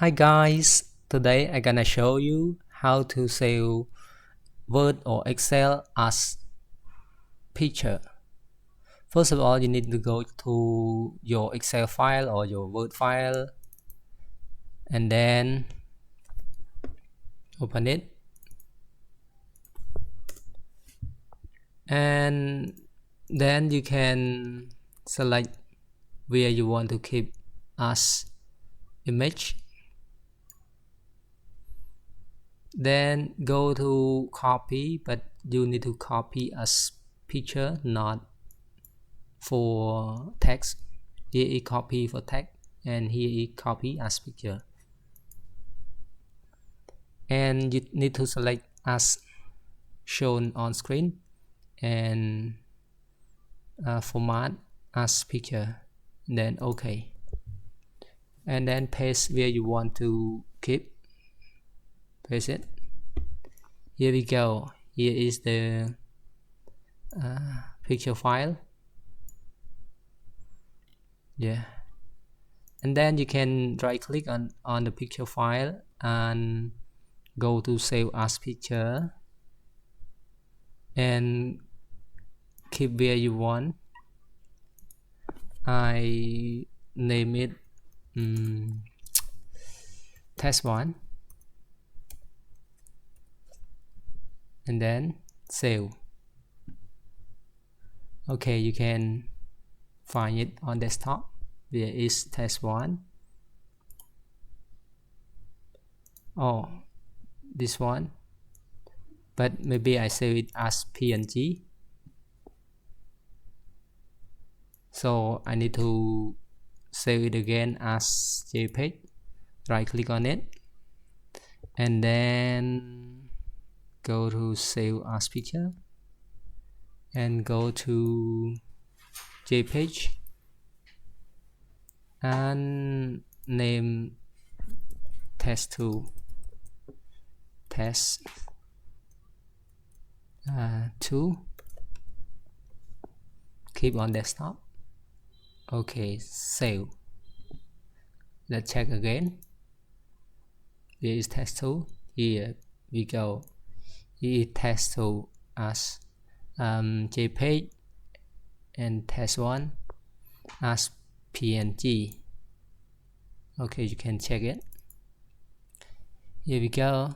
Hi guys, today I'm gonna show you how to save Word or Excel as picture. First of all, you need to go to your Excel file or your Word file and then open it, and then you can select where you want to keep as image. Then go to copy, but you need to copy as picture, not for text. Here is copy for text and here is copy as picture, and you need to select as shown on screen and format as picture, then OK, and then paste where you want to keep. Paste it. Here we go. Here is the picture file. Yeah, and then you can right click on the picture file and go to save as picture and keep where you want. I name it test 1 and then save. Okay, you can find it on desktop. There is test 1. Oh, this one, but maybe I save it as PNG, so I need to save it again as JPG. Right click on it and then go to save as picture and go to JPG and name test2 test 2. Keep on desktop. Okay, save. Let's check again. Here is test2. Here we go. Here is test2 as JPG and test1 as PNG. Okay, you can check it. Here we go.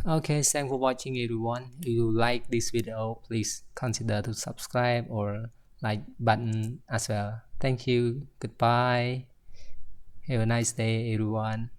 Okay, thanks for watching everyone. If you like this video, please consider to subscribe or like button as well. Thank you. Goodbye. Have a nice day everyone.